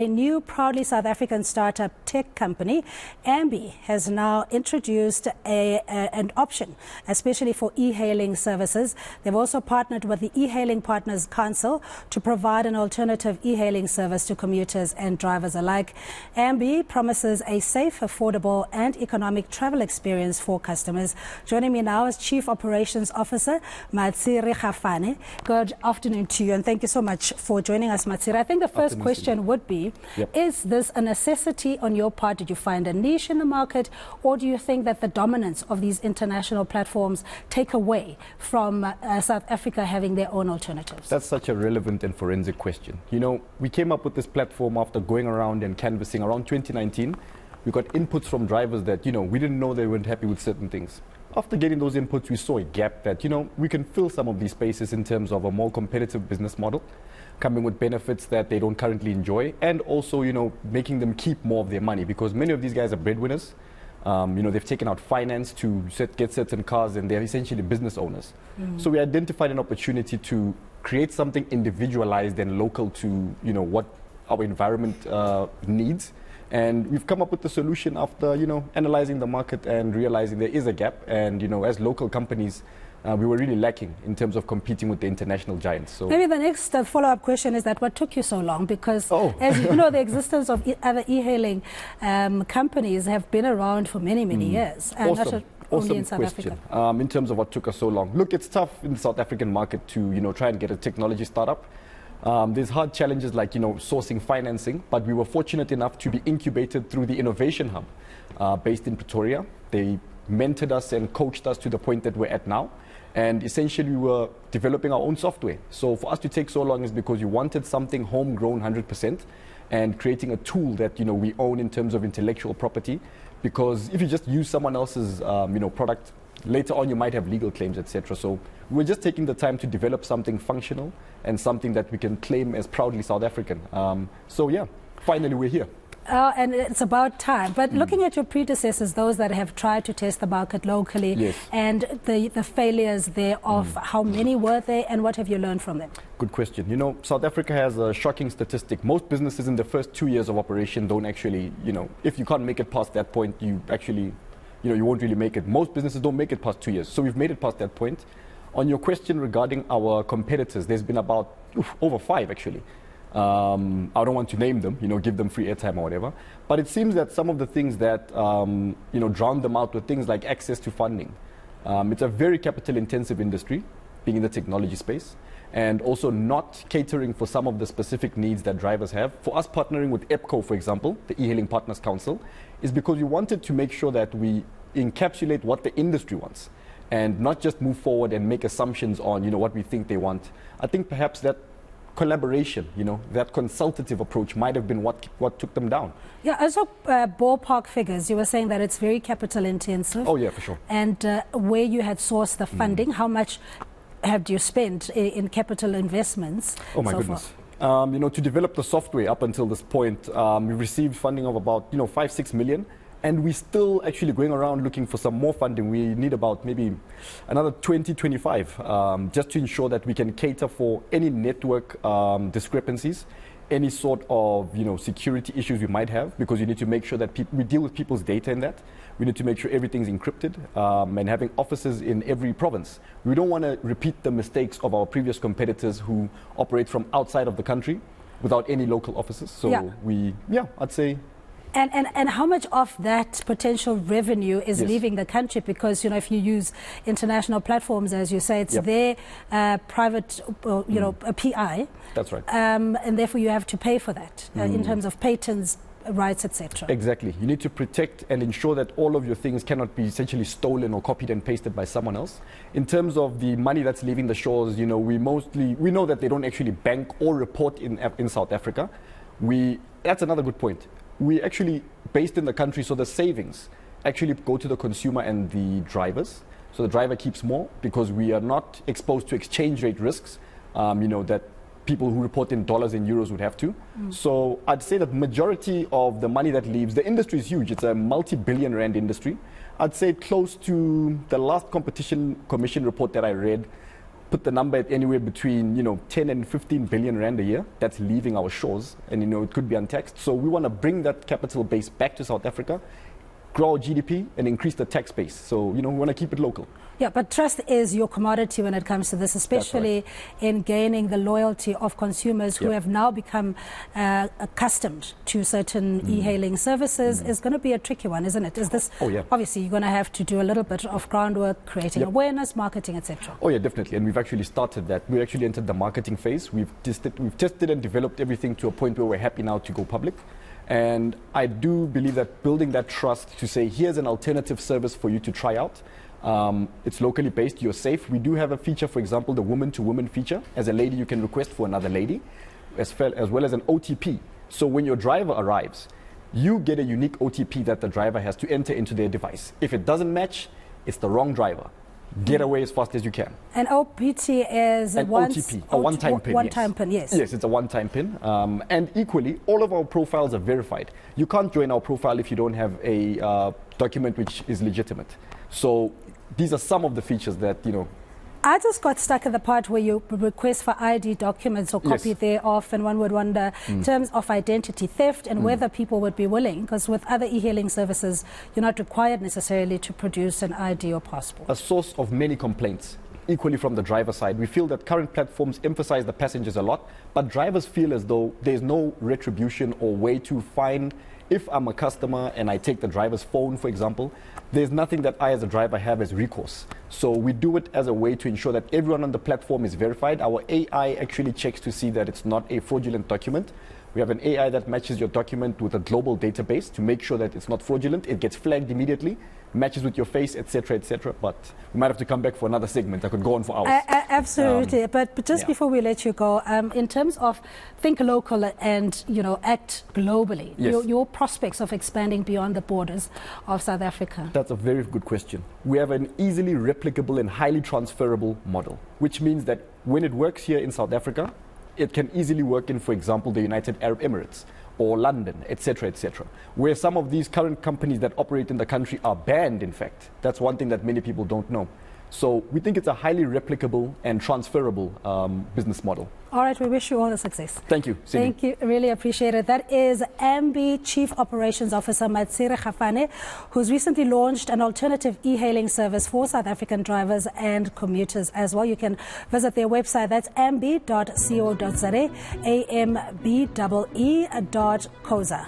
A new proudly South African startup tech company, Ambee, has now introduced an option, especially for e-hailing services. They've also partnered with the E-Hailing Partners Council to provide an alternative e-hailing service to commuters and drivers alike. Ambee promises a safe, affordable and economic travel experience for customers. Joining me now is Chief Operations Officer Matsiri Gaffane. Good afternoon to you and thank you so much for joining us, Matsiri. I think the first question would be, is this a necessity on your part? Did you find a niche in the market, or do you think that the dominance of these international platforms take away from South Africa having their own alternatives? That's such a relevant and forensic question. You know, we came up with this platform after going around and canvassing around 2019. We got inputs from drivers that, you know, we didn't know they weren't happy with certain things. After getting those inputs, we saw a gap that, you know, we can fill some of these spaces in terms of a more competitive business model, coming with benefits that they don't currently enjoy, and also, you know, making them keep more of their money, because many of these guys are breadwinners. You know, they've taken out finance to get certain cars, and they're essentially business owners. So we identified an opportunity to create something individualized and local to, you know, what our environment needs. And we've come up with the solution after, you know, analyzing the market and realizing there is a gap. And, you know, as local companies, we were really lacking in terms of competing with the international giants. So maybe the next follow-up question is that what took you so long? Because as you know, the existence of other e-hailing companies have been around for many, many years. Awesome. Only in South question. Africa. In terms of what took us so long. Look, it's tough in the South African market to, you know, try and get a technology startup. There's hard challenges like, you know, sourcing financing, but we were fortunate enough to be incubated through the Innovation Hub based in Pretoria. They mentored us and coached us to the point that we're at now. And essentially, we were developing our own software. So for us to take so long is because you wanted something homegrown 100% and creating a tool that, you know, we own in terms of intellectual property. Because if you just use someone else's, you know, product, later on you might have legal claims, etc. So we're just taking the time to develop something functional and something that we can claim as proudly South African. So yeah, finally we're here. And it's about time. But looking at your predecessors, those that have tried to test the market locally, and the failures thereof, how many were there and what have you learned from them? Good question. You know, South Africa has a shocking statistic. Most businesses in the first 2 years of operation don't actually, you know, if you can't make it past that point, you actually, you know, you won't really make it. Most businesses don't make it past 2 years. So we've made it past that point. On your question regarding our competitors, there's been about over 5 actually. I don't want to name them, you know, give them free airtime or whatever. But it seems that some of the things that, you know, drown them out were things like access to funding. It's a very capital intensive industry, being in the technology space, and also not catering for some of the specific needs that drivers have. For us, partnering with EPCO, for example, the E-Hailing Partners Council, is because we wanted to make sure that we encapsulate what the industry wants and not just move forward and make assumptions on, you know, what we think they want. I think perhaps that collaboration, you know, that consultative approach might have been what took them down. Yeah, also ballpark figures, you were saying that it's very capital intensive. Oh yeah, for sure. And where you had sourced the funding, how much have you spent in capital investments? Oh my goodness. You know, to develop the software up until this point, we received funding of about, you know, 5-6 million. And we're still actually going around looking for some more funding. We need about maybe another 20-25 just to ensure that we can cater for any network discrepancies, any sort of, you know, security issues we might have, because you need to make sure that we deal with people's data in that. We need to make sure everything's encrypted and having offices in every province. We don't want to repeat the mistakes of our previous competitors who operate from outside of the country without any local offices. So I'd say. And how much of that potential revenue is leaving the country? Because, you know, if you use international platforms, as you say, it's their private, you know, a PI. That's right. And therefore you have to pay for that in terms of patents, rights, etc. Exactly. You need to protect and ensure that all of your things cannot be essentially stolen or copied and pasted by someone else. In terms of the money that's leaving the shores, you know, we know that they don't actually bank or report in South Africa. That's another good point. We actually based in the country, so the savings actually go to the consumer and the drivers. So the driver keeps more because we are not exposed to exchange rate risks, you know, that people who report in dollars and euros would have to. So I'd say that majority of the money that leaves, the industry is huge. It's a multi-billion rand industry. I'd say close to the last competition commission report that I read, put the number at anywhere between 10 and 15 billion rand a year that's leaving our shores, and it could be untaxed. So we want to bring that capital base back to South Africa, grow our GDP, and increase the tax base. So we want to keep it local. Yeah, but trust is your commodity when it comes to this, especially in gaining the loyalty of consumers who have now become accustomed to certain e-hailing services. Is going to be a tricky one, isn't it? Is this? Oh, yeah. Obviously, you're going to have to do a little bit of groundwork, creating awareness, marketing, etc. Oh yeah, definitely, and we've actually started that. We actually entered the marketing phase. We've tested and developed everything to a point where we're happy now to go public. And I do believe that building that trust to say, here's an alternative service for you to try out. It's locally based, you're safe. We do have a feature, for example, the woman-to-woman feature. As a lady, you can request for another lady, as well as an OTP. So when your driver arrives, you get a unique OTP that the driver has to enter into their device. If it doesn't match, it's the wrong driver. Get away as fast as you can. An OPT is an OTP, a one-time PIN. One-time PIN, yes. Yes, it's a one-time PIN. And equally, all of our profiles are verified. You can't join our profile if you don't have a document which is legitimate. So these are some of the features that, I just got stuck at the part where you request for ID documents or copy thereof, and one would wonder in terms of identity theft and whether people would be willing, because with other e-hailing services, you're not required necessarily to produce an ID or passport. A source of many complaints, equally from the driver side. We feel that current platforms emphasize the passengers a lot, but drivers feel as though there's no retribution or way to find. If I'm a customer and I take the driver's phone, for example, there's nothing that I as a driver have as recourse. So we do it as a way to ensure that everyone on the platform is verified. Our AI actually checks to see that it's not a fraudulent document. We have an AI that matches your document with a global database to make sure that it's not fraudulent. It gets flagged immediately, matches with your face, etc., etc. But we might have to come back for another segment. I could go on for hours. Absolutely. But just before we let you go, in terms of think local and act globally, your prospects of expanding beyond the borders of South Africa. That's a very good question. We have an easily replicable and highly transferable model, which means that when it works here in South Africa, it can easily work in, for example, the United Arab Emirates or London, etc., etc., where some of these current companies that operate in the country are banned, in fact. That's one thing that many people don't know. So we think it's a highly replicable and transferable business model. All right, we wish you all the success. Thank you, Cindy. Thank you, really appreciate it. That is Ambee Chief Operations Officer Matsiri Gaffane, who's recently launched an alternative e-hailing service for South African drivers and commuters as well. You can visit their website, that's ambee.co.za, ambee.co.za.